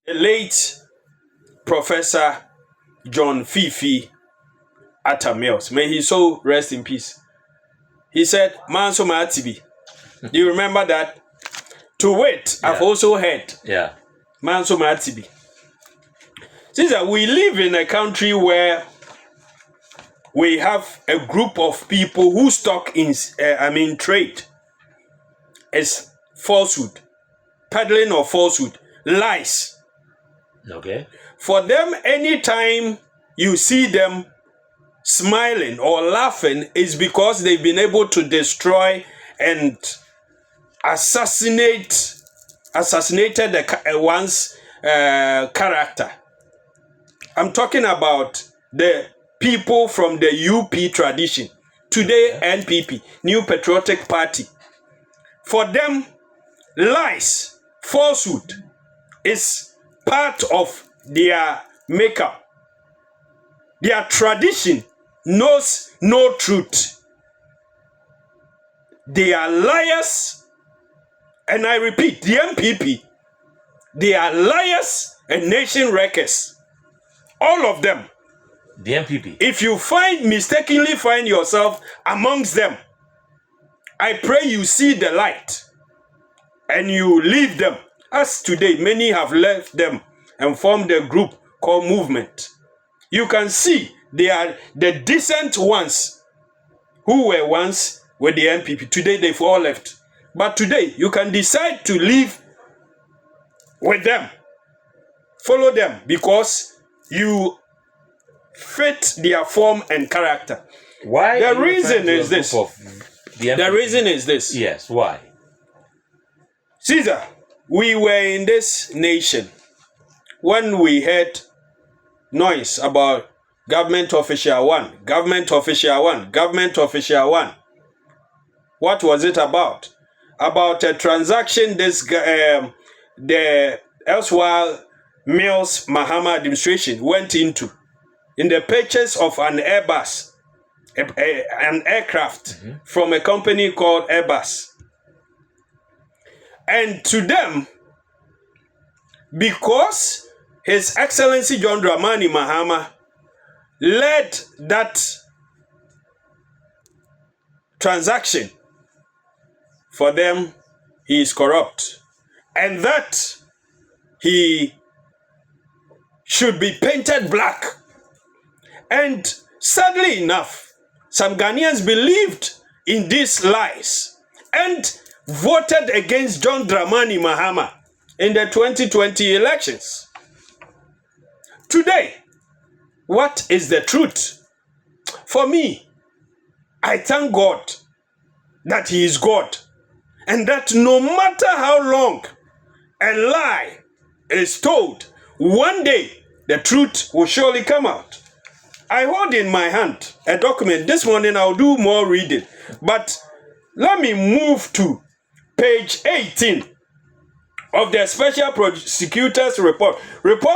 The late Professor John Fifi Atta Mills, may he so rest in peace. He said, Manso Matibi. Do you remember that? To wit, yeah. I've also heard. Yeah. Manso Matibi. Since we live in a country where we have a group of people whose stock in, trade is falsehood, peddling of falsehood, lies. Okay. For them, anytime you see them smiling or laughing, is because they've been able to destroy and assassinated one's character. I'm talking about the people from the UP tradition, today NPP, New Patriotic Party. For them, lies, falsehood is part of their makeup. Their tradition knows no truth. They are liars, and I repeat, the NPP, they are liars and nation wreckers. All of them. The NPP. If you mistakenly find yourself amongst them, I pray you see the light and you leave them. As today, many have left them and formed a group called Movement. You can see they are the decent ones who were once with the NPP. Today, they've all left. But today, you can decide to live with them. Follow them because you fit their form and character. Why? The reason is this. The reason is this. Yes, why? Caesar, we were in this nation when we heard noise about government official one, government official one, government official one. What was it about? About a transaction the elsewhere Mills Mahama administration went into in the purchase of an AIRBUS, an aircraft from a company called AIRBUS. And to them, because His Excellency John Dramani Mahama led that transaction, for them, he is corrupt. And that he should be painted black. And sadly enough, some Ghanaians believed in these lies and voted against John Dramani Mahama in the 2020 elections. Today, what is the truth? For me, I thank God that He is God, and that no matter how long a lie is told, one day the truth will surely come out. I hold in my hand a document. This morning I'll do more reading, but let me move to page 18 of the Special Prosecutor's Report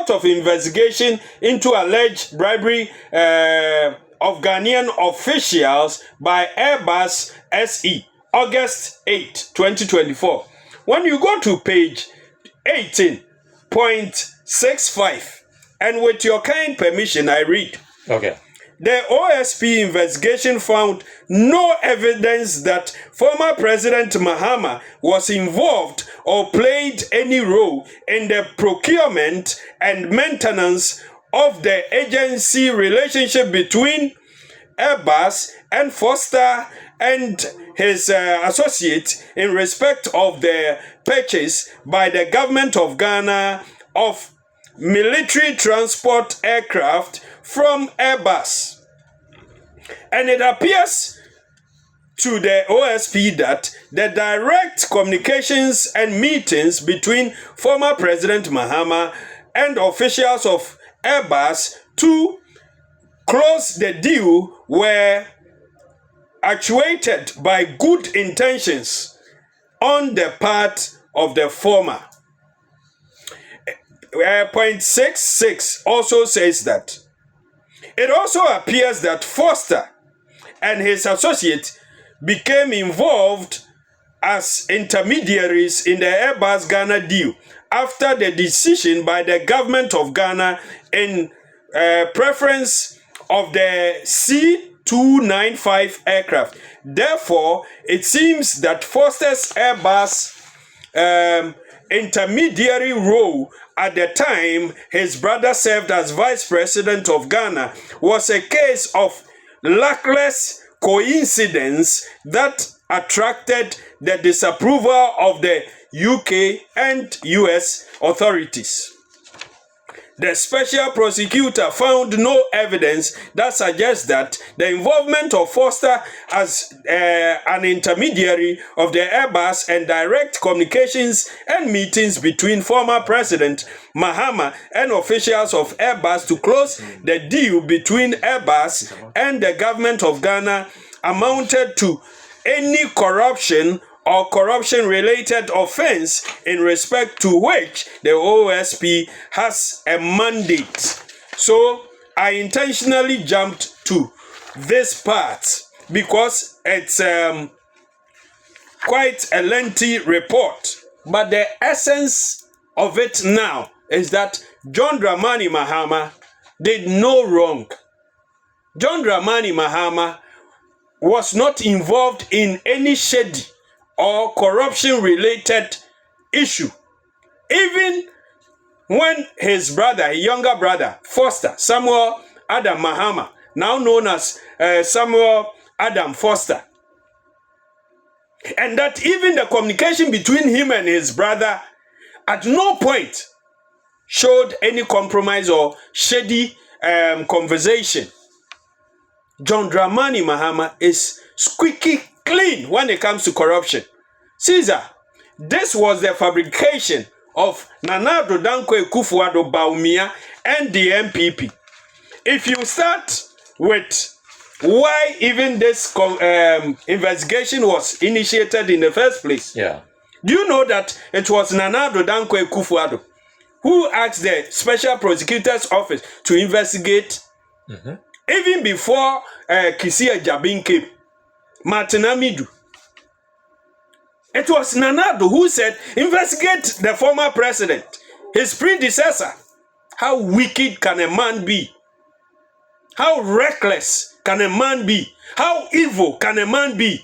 of investigation into alleged bribery of Ghanaian officials by AIRBUS SE, August 8, 2024. When you go to page 18.65, and with your kind permission, I read. Okay. The OSP investigation found no evidence that former President Mahama was involved or played any role in the procurement and maintenance of the agency relationship between AIRBUS and Foster and his associate in respect of the purchase by the government of Ghana of military transport aircraft from AIRBUS. And it appears to the OSP that the direct communications and meetings between former President Mahama and officials of AIRBUS to close the deal were actuated by good intentions on the part of the former. Point 66 also says that it also appears that Foster and his associate became involved as intermediaries in the AIRBUS Ghana deal after the decision by the government of Ghana in preference of the C-295 aircraft. Therefore, it seems that Foster's AIRBUS intermediary role at the time his brother served as vice president of Ghana was a case of luckless coincidence that attracted the disapproval of the UK and US authorities. The special prosecutor found no evidence that suggests that the involvement of Foster as an intermediary of the AIRBUS and direct communications and meetings between former President Mahama and officials of AIRBUS to close the deal between AIRBUS and the government of Ghana amounted to any corruption or corruption-related offense in respect to which the OSP has a mandate. So I intentionally jumped to this part because it's quite a lengthy report. But the essence of it now is that John Dramani Mahama did no wrong. John Dramani Mahama was not involved in any shady or corruption-related issue. Even when his brother, younger brother, Foster, Samuel Adam Mahama, now known as Samuel Adam Foster, and that even the communication between him and his brother at no point showed any compromise or shady conversation. John Dramani Mahama is squeaky clean when it comes to corruption. Caesar, this was the fabrication of Nana Addo Dankwa Akufo-Addo Bawumia and the MPP. If you start with why even this investigation was initiated in the first place, do you know that it was Nana Addo Dankwa Akufo-Addo who asked the Special Prosecutor's Office to investigate even before Kisia Jabin came? Martin Amidu. It was Nana Addo who said, investigate the former president, his predecessor. How wicked can a man be? How reckless can a man be? How evil can a man be?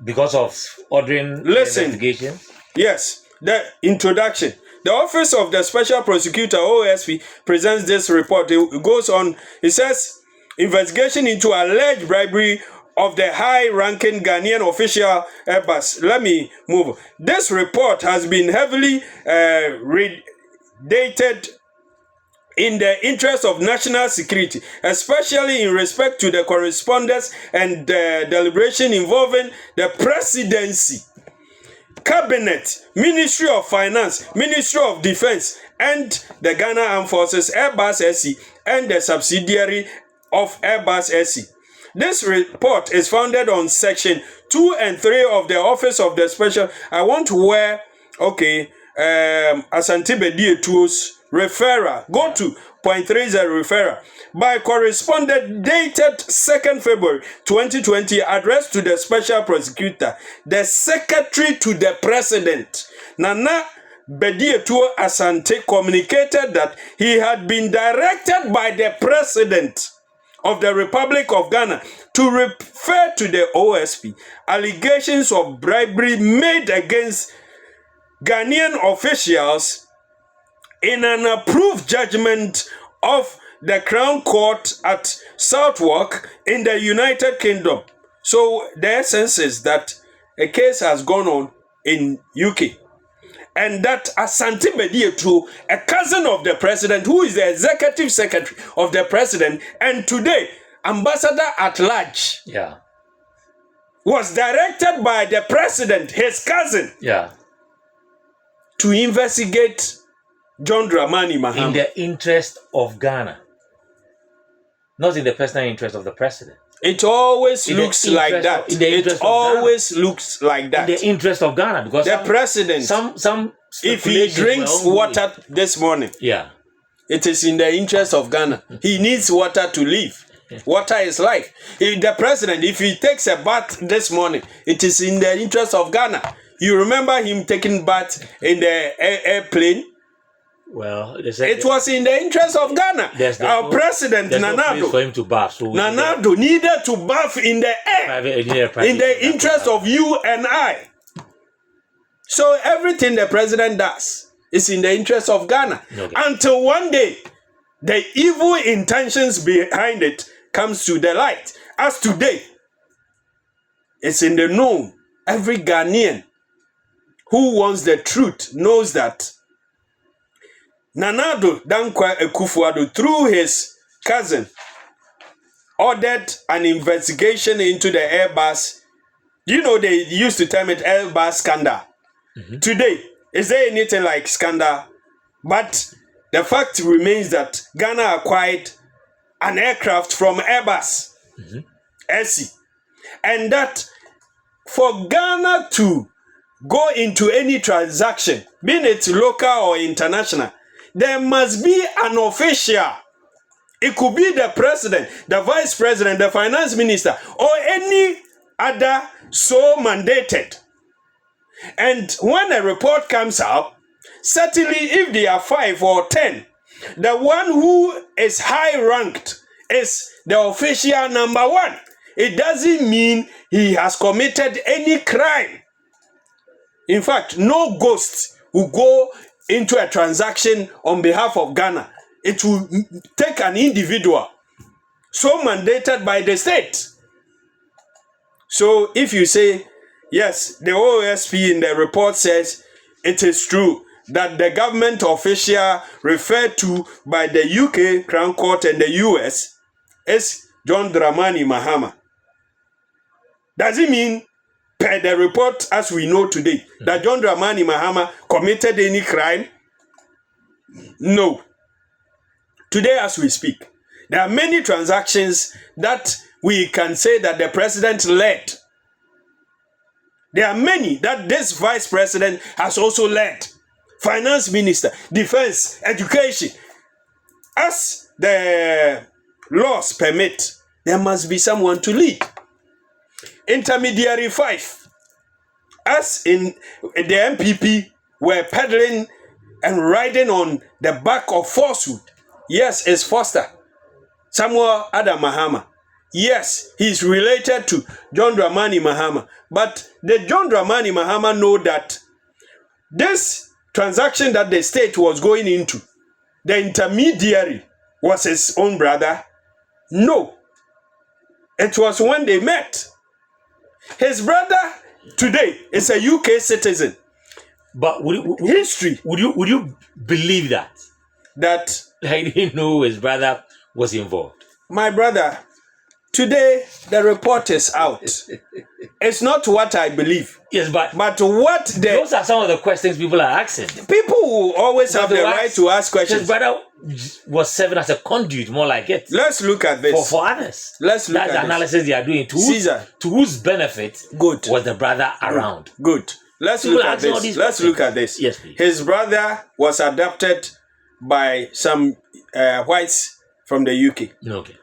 Because of ordering investigation? Yes, the introduction. The Office of the Special Prosecutor, OSP, presents this report. It goes on, it says, investigation into alleged bribery of the high-ranking Ghanaian official AIRBUS. Let me move. This report has been heavily dated in the interest of national security, especially in respect to the correspondence and deliberation involving the presidency, cabinet, Ministry of Finance, Ministry of Defense, and the Ghana Armed Forces, AIRBUS SC, and the subsidiary of AIRBUS SC. This report is founded on section 2 and 3 of the Office of the Special. I want to wear, Asante Bedietuo's referral. Go to point 30 referral. By correspondence dated 2nd February 2020, addressed to the Special Prosecutor, the Secretary to the President, Nana Bedietuo Asante, communicated that he had been directed by the President of the Republic of Ghana to refer to the OSP allegations of bribery made against Ghanaian officials in an approved judgment of the Crown Court at Southwark in the United Kingdom. So the essence is that a case has gone on in UK. And that Asante Bedietuo, a cousin of the president, who is the executive secretary of the president, and today ambassador at large, was directed by the president, his cousin, to investigate John Dramani Mahama. In the interest of Ghana, not in the personal interest of the president. It always looks like that. It always looks like that. In the interest of Ghana, because the president, some if he drinks water this morning, it is in the interest of Ghana. He needs water to live. Water is life. If the president, if he takes a bath this morning, it is in the interest of Ghana. You remember him taking bath in the airplane? Well, it was in the interest of Ghana. Our president, Nana for him to bath. So Nana needed to bath in the air, in the interest of you and I. So everything the president does is in the interest of Ghana. Okay. Until one day, the evil intentions behind it comes to the light. As today, it's in the known. Every Ghanaian who wants the truth knows that Nana Dankwa Akufo-Addo, through his cousin, ordered an investigation into the AIRBUS. You know, they used to term it AIRBUS scandal. Mm-hmm. Today, is there anything like scandal? But the fact remains that Ghana acquired an aircraft from AIRBUS, SC, and that for Ghana to go into any transaction, be it local or international, there must be an official. It could be the president, the vice president, the finance minister, or any other so mandated. And when a report comes out, certainly if there are 5 or 10, the one who is high ranked is the official number 1. It doesn't mean he has committed any crime. In fact, no ghost will go into a transaction on behalf of Ghana. It will take an individual so mandated by the state. So if you say, yes, the OSP in the report says it is true that the government official referred to by the UK Crown Court and the US is John Dramani Mahama. Does it mean, per the report as we know today, that John Dramani Mahama committed any crime? No. Today as we speak, there are many transactions that we can say that the president led. There are many that this vice president has also led. Finance minister, defense, education. As the laws permit, there must be someone to lead. Intermediary 5, as in the MPP were peddling and riding on the back of falsehood. Yes, it's Foster, Samuel Adam Mahama. Yes, he's related to John Dramani Mahama. But the John Dramani Mahama know that this transaction that the state was going into, the intermediary was his own brother. No. It was when they met. His brother today is a UK citizen. But would you believe that? That I didn't know his brother was involved. My brother, today the report is out. It's not what I believe. Yes, but what those are some of the questions people are asking. People will always have the right to ask questions. His brother was serving as a conduit, more like it. Let's look at this. For others. Let's look at the analysis they are doing. To whose benefit was the brother around? Good. Let's look at this. Let's look at this. Yes, please. His brother was adopted by some whites from the UK. Okay.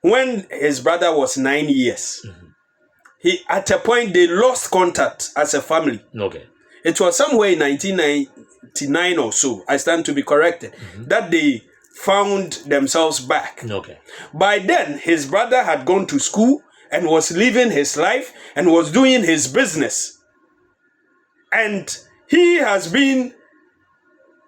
When his brother was 9 years, at a point they lost contact as a family. Okay. It was somewhere in 1999 or so, I stand to be corrected, that they found themselves back. Okay. By then, his brother had gone to school and was living his life and was doing his business. And he has been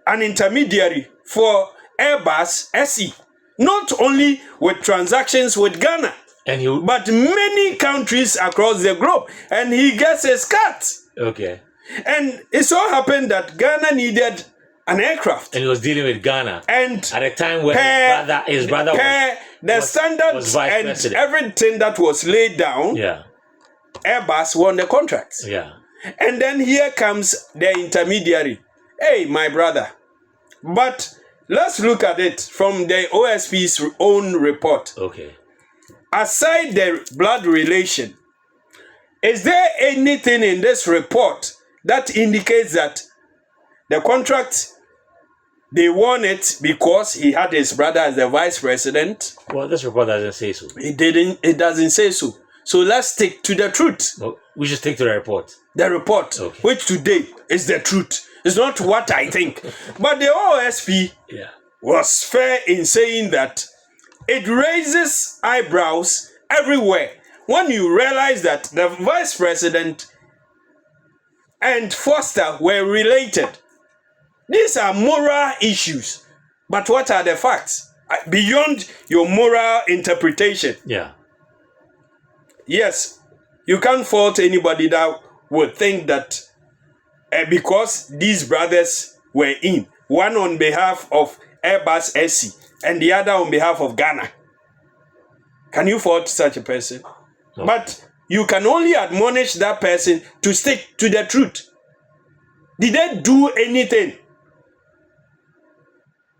an intermediary for AIRBUS SE, not only with transactions with Ghana, but many countries across the globe. And he gets his cut. Okay. And it so happened that Ghana needed an aircraft. And he was dealing with Ghana. And at a time when his brother was standards vice and president. Everything that was laid down, AIRBUS won the contracts. Yeah. And then here comes the intermediary. Hey, my brother. But let's look at it from the OSP's own report. Okay. Aside the blood relation, is there anything in this report that indicates that the contract, they won it because he had his brother as the vice president? Well, this report doesn't say so. It doesn't say so. So let's stick to the truth. We should stick to the report. The report, Okay. which today is the truth. It's not what I think. But the OSP was fair in saying that it raises eyebrows everywhere when you realize that the vice president and Foster were related. These are moral issues. But what are the facts? Beyond your moral interpretation. Yeah. Yes, you can't fault anybody that would think that because these brothers were in, one on behalf of AIRBUS SC and the other on behalf of Ghana. Can you fault such a person? No. But you can only admonish that person to stick to the truth. Did they do anything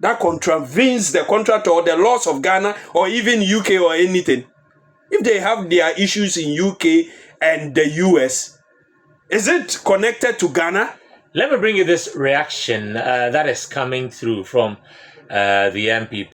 that contravenes the contract or the laws of Ghana or even UK or anything? If they have their issues in UK and the US, is it connected to Ghana? Let me bring you this reaction that is coming through from the MP.